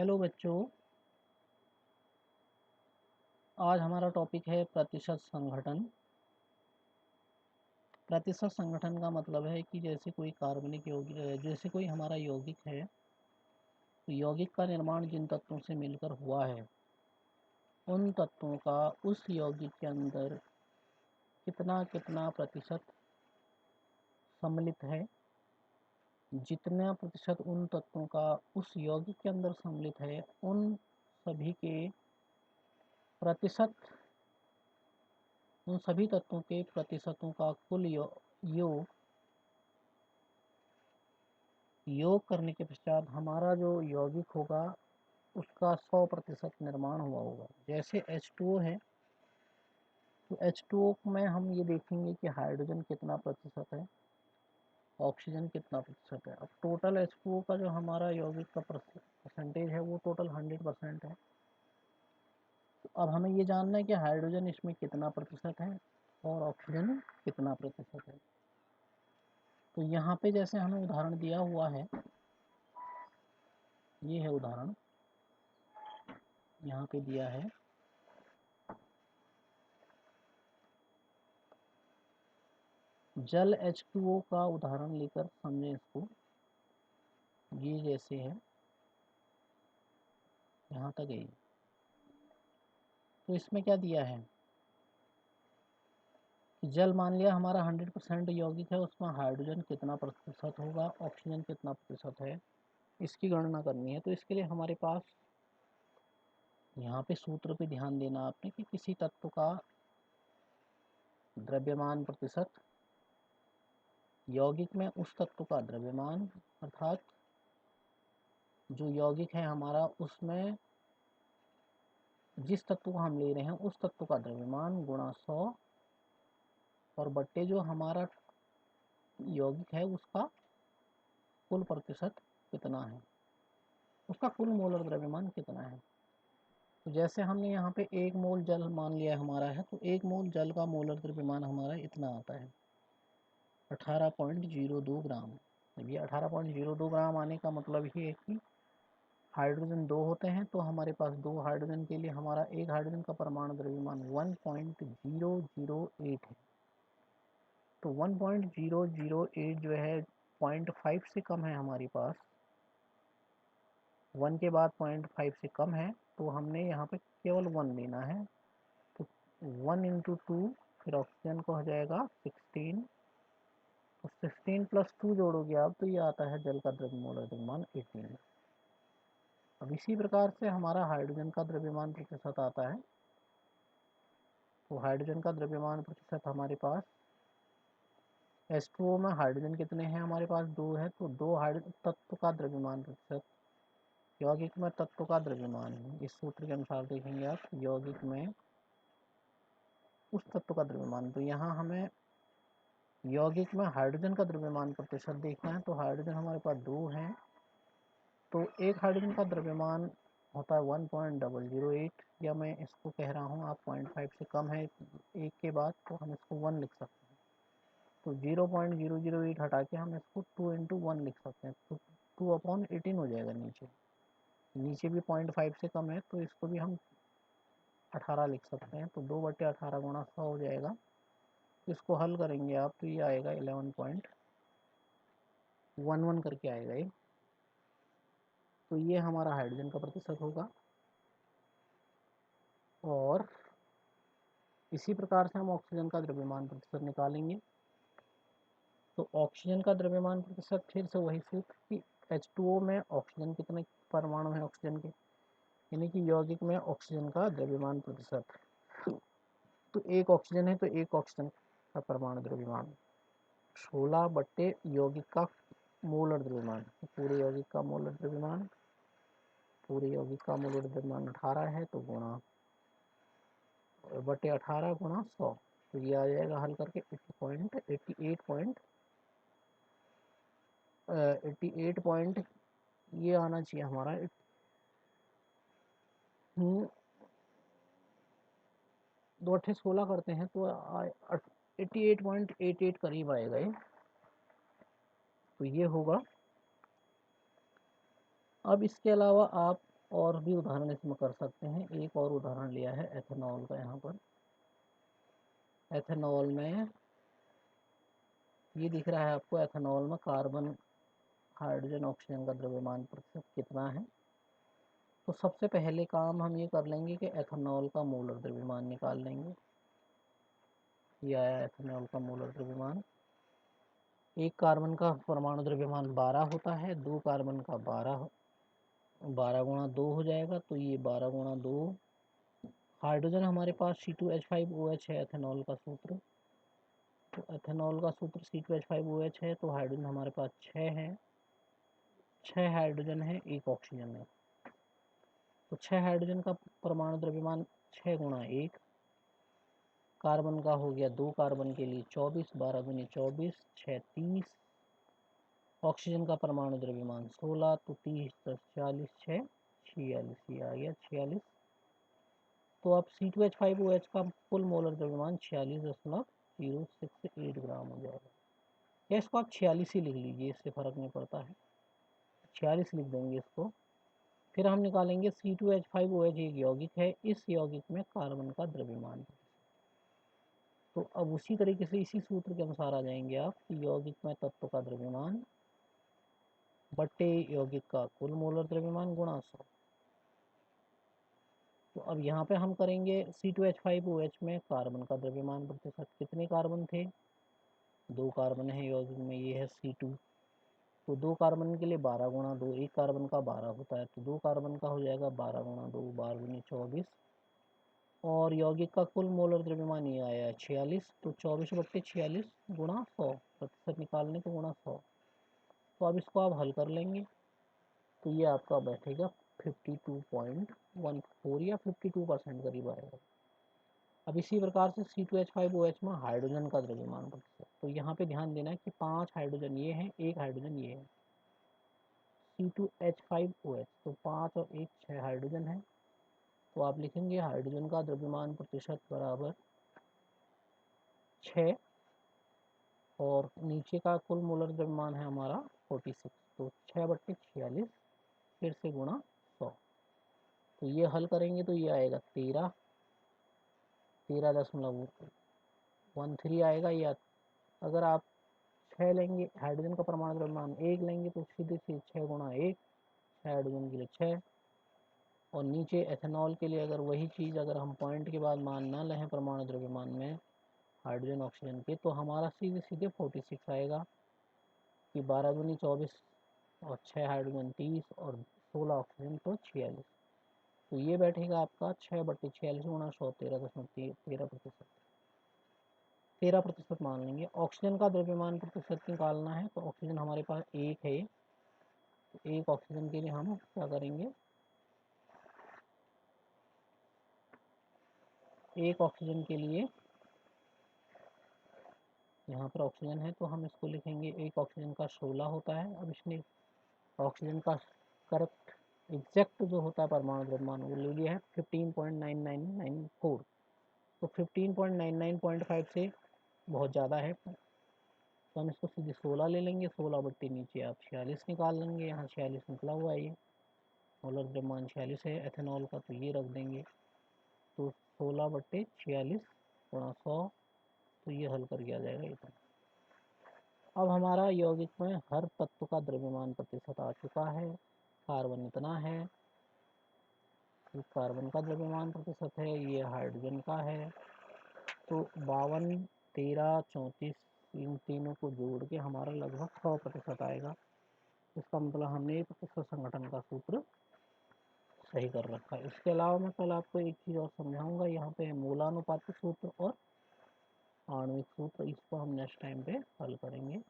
Hello बच्चों। आज हमारा टॉपिक है प्रतिशत संगठन। प्रतिशत संगठन का मतलब है कि जैसे कोई कार्बनिक यौगिक, जैसे कोई हमारा यौगिक है, तो यौगिक का निर्माण जिन तत्वों से मिलकर हुआ है उन तत्वों का उस यौगिक के अंदर कितना कितना प्रतिशत सम्मिलित है। जितना प्रतिशत उन तत्वों का उस यौगिक के अंदर सम्मिलित है उन सभी के प्रतिशत उन सभी तत्वों के प्रतिशतों का कुल योग योग करने के पश्चात हमारा जो यौगिक होगा उसका 100% निर्माण हुआ होगा। जैसे H2O है, तो H2O में हम ये देखेंगे कि हाइड्रोजन कितना प्रतिशत है, ऑक्सीजन कितना प्रतिशत है। अब टोटल H2O का जो हमारा यौगिक का परसेंटेज है वो टोटल 100% है। तो अब हमें ये जानना है कि हाइड्रोजन इसमें कितना प्रतिशत है और ऑक्सीजन कितना प्रतिशत है। तो यहाँ पे जैसे हमें उदाहरण दिया हुआ है, ये है उदाहरण यहाँ पे दिया है। जल H2O का उदाहरण लेकर समझें इसको। ये जैसे है, यहाँ तक है। तो इसमें क्या दिया है कि जल मान लिया हमारा 100% यौगिक है, उसमें हाइड्रोजन कितना प्रतिशत होगा, ऑक्सीजन कितना प्रतिशत है, इसकी गणना करनी है। तो इसके लिए हमारे पास यहाँ पे सूत्र पे ध्यान देना आपने कि किसी तत्व का द्रव्यमान प्रतिशत, यौगिक में उस तत्व का द्रव्यमान, अर्थात जो यौगिक है हमारा उसमें जिस तत्व को हम ले रहे हैं उस तत्व का द्रव्यमान गुणा 100 और बट्टे जो हमारा यौगिक है उसका कुल प्रतिशत कितना है, उसका कुल मोलर द्रव्यमान कितना है। तो जैसे हमने यहाँ पे 1 मोल जल मान लिया हमारा है, तो 1 मोल जल का मोलर द्रव्यमान हमारा इतना आता है 18.02 ग्राम। अब ये 18.02 ग्राम आने का मतलब ये है कि हाइड्रोजन 2 होते हैं, तो हमारे पास 2 हाइड्रोजन के लिए हमारा एक हाइड्रोजन का परमाणु द्रव्यमान 1.008 है। तो 1.008 जो है 0.5 से कम है हमारे पास, 1 के बाद 0.5 से कम है, तो हमने यहाँ पे केवल 1 लेना है। तो 1 इंटू 2, फिर ऑक्सीजन को हो जाएगा 16, तो 16 प्लस 2 जोड़ोगे आप तो ये आता है जल का द्रव्यमान द्रव्यमान 18। अब इसी प्रकार से हमारा हाइड्रोजन का द्रव्यमान प्रतिशत आता है। तो हाइड्रोजन का द्रव्यमान प्रतिशत हमारे पास H2O में हाइड्रोजन कितने हैं हमारे पास 2 है, तो 2 हाइड्रोजन तत्व का द्रव्यमान प्रतिशत, यौगिक में तत्व का द्रव्यमान है, इस सूत्र के अनुसार देखेंगे आप यौगिक में उस तत्व का द्रव्यमान। तो यहाँ हमें यौगिक में हाइड्रोजन का द्रव्यमान प्रतिशत देखना है। तो हाइड्रोजन हमारे पास 2 हैं, तो एक हाइड्रोजन का द्रव्यमान होता है 1.008, या मैं इसको कह रहा हूँ आप 0.5 से कम है एक के बाद, तो हम इसको 1 लिख सकते हैं। तो 0.008 हटा के हम इसको 2 इंटू 1 लिख सकते हैं, तो 2/18 हो जाएगा। नीचे नीचे भी 0.5 से कम है, तो इसको भी हम 18 लिख सकते हैं, तो 2/18 गुणा 100 हो जाएगा। इसको हल करेंगे आप तो ये आएगा 11.11 करके आएगा ये। तो ये हमारा हाइड्रोजन का प्रतिशत होगा। और इसी प्रकार से हम ऑक्सीजन का द्रव्यमान प्रतिशत निकालेंगे। तो ऑक्सीजन का द्रव्यमान प्रतिशत फिर से वही सूत्र कि H2O में ऑक्सीजन कितने परमाणु हैं ऑक्सीजन के, यानी कि यौगिक में ऑक्सीजन का द्रव्यमान प्रतिशत। तो एक ऑक्सीजन है तो एक ऑक्सीजन का परमाणु द्रव्यमान 16 बट्टे यौगिक का मोलर द्रव्यमान। पूरे यौगिक का मोलर द्रव्यमान, पूरे यौगिक का मोलर द्रव्यमान 18 है, तो गुणा बटे 18 गुणा 100, तो ये आ जाएगा हल करके 88 पॉइंट ये आना चाहिए हमारा 2 8 16 करते हैं तो 88.88 करीब आएगा ये। तो ये होगा। अब इसके अलावा आप और भी उदाहरण इसमें कर सकते हैं। एक और उदाहरण लिया है एथेनॉल का। यहाँ पर एथेनॉल में ये दिख रहा है आपको, एथेनॉल में कार्बन, हाइड्रोजन, ऑक्सीजन का द्रव्यमान प्रतिशत कितना है। तो सबसे पहले काम हम ये कर लेंगे कि एथेनॉल का मोलर द्रव्यमान निकाल लेंगे। ये आया एथेनॉल का मोलर द्रव्यमान। एक कार्बन का परमाणु द्रव्यमान 12 होता है, दो कार्बन का 12 गुणा 2 हो जाएगा, तो ये 12 गुणा 2। हाइड्रोजन हमारे पास C2H5OH है एथेनॉल का सूत्र। तो एथेनॉल का सूत्र C2H5OH है, तो हाइड्रोजन हमारे पास 6 है, 6 हाइड्रोजन है, एक ऑक्सीजन है। तो 6 हाइड्रोजन का परमाणु द्रव्यमान 6 गुणा 1, कार्बन का हो गया 2 कार्बन के लिए 24, 12 दूनी 24, 6 30। ऑक्सीजन का परमाणु द्रव्यमान 16, तो 30 10 40, 6 46, ये आ गया 46। तो अब C2H5OH का कुल मोलर द्रव्यमान 46.068 ग्राम हो जाएगा। या इसको आप 46 ही लिख लीजिए, इससे फर्क नहीं पड़ता है, 46 लिख देंगे इसको। फिर हम निकालेंगे C2H5OH एक यौगिक है, इस यौगिक में कार्बन का द्रव्यमान। तो अब उसी तरीके से इसी सूत्र के अनुसार आ जाएंगे आप कि यौगिक में तत्व का द्रव्यमान बट्टे यौगिक का कुल मोलर द्रव्यमान गुणा 100। तो अब यहाँ पे हम करेंगे C2H5OH में कार्बन का द्रव्यमान प्रतिशत। कितने कार्बन थे, 2 कार्बन है यौगिक में, ये है C2। तो 2 कार्बन के लिए 12 गुणा 2, एक कार्बन का 12 होता है, तो 2 कार्बन का हो जाएगा 12 गुणा 2, 12 दूनी 24। और यौगिक का कुल मोलर द्रव्यमान ये आया है 46, तो 24/46 गुणा 100, प्रतिशत निकालने को गुणा 100। तो अब इसको आप हल कर लेंगे, तो ये आपका बैठेगा 52.14 या 52% करीब आएगा। अब इसी प्रकार से C2H5OH में हाइड्रोजन का द्रव्यमान प्रतिशत। तो यहाँ पे ध्यान देना है कि 5 हाइड्रोजन ये हैं, एक हाइड्रोजन ये है, C2H5OH, तो 5 और 1 6 हाइड्रोजन है। तो आप लिखेंगे हाइड्रोजन का द्रव्यमान प्रतिशत बराबर 6, और नीचे का कुल मोलर द्रव्यमान है हमारा 46, तो 6/46 फिर से गुणा 100। तो ये हल करेंगे तो ये आएगा 13.13 आएगा। या अगर आप 6 लेंगे, हाइड्रोजन का परमाणु द्रव्यमान 1 लेंगे, तो सीधे सीधे 6 गुणा 1, 6 हाइड्रोजन के लिए 6। और नीचे एथेनॉल के लिए अगर वही चीज़ अगर हम पॉइंट के बाद मान ना लें परमाणु द्रव्यमान में हाइड्रोजन ऑक्सीजन के, तो हमारा सीधे सीधे 46 आएगा कि 12 दूनी 24 और 6 हाइड्रोजन 30 और 16 ऑक्सीजन तो 46। तो ये बैठेगा आपका 6/46 गुणा 100, 13.13%, 13% मान लेंगे। ऑक्सीजन का द्रव्यमान प्रतिशत निकालना है, तो ऑक्सीजन हमारे पास एक है, तो एक ऑक्सीजन के लिए हम क्या करेंगे, एक ऑक्सीजन के लिए यहाँ पर ऑक्सीजन है, तो हम इसको लिखेंगे, एक ऑक्सीजन का 16 होता है। अब इसने ऑक्सीजन का करेक्ट एग्जैक्ट जो होता है परमाणु द्रव्यमान वो ले लिया है 15.9994। तो 15.99.5 से बहुत ज़्यादा है, तो हम इसको सीधे 16 ले लेंगे। 16 नीचे आप 46 निकाल लेंगे, यहाँ 46 निकला हुआ है, ये मोलर द्रव्यमान 46 है एथेनॉल का, तो ये रख देंगे। तो 16/46 गुणा 100, तो ये हल करके आ जाएगा इतना। अब हमारा यौगिक में हर तत्व का द्रव्यमान प्रतिशत आ चुका है। कार्बन इतना है, ये कार्बन का द्रव्यमान प्रतिशत है, ये हाइड्रोजन का है। तो 52, 13, 34 इन तीनों को जोड़ के हमारा लगभग 100% आएगा। इसका मतलब हमने प्रतिशत संगठन का सूत्र सही कर रखा है। इसके अलावा मैं कल आपको एक चीज़ और समझाऊंगा, यहाँ पे मोलानुपातिक सूत्र और आणविक सूत्र, इसको हम नेक्स्ट टाइम पे हल करेंगे।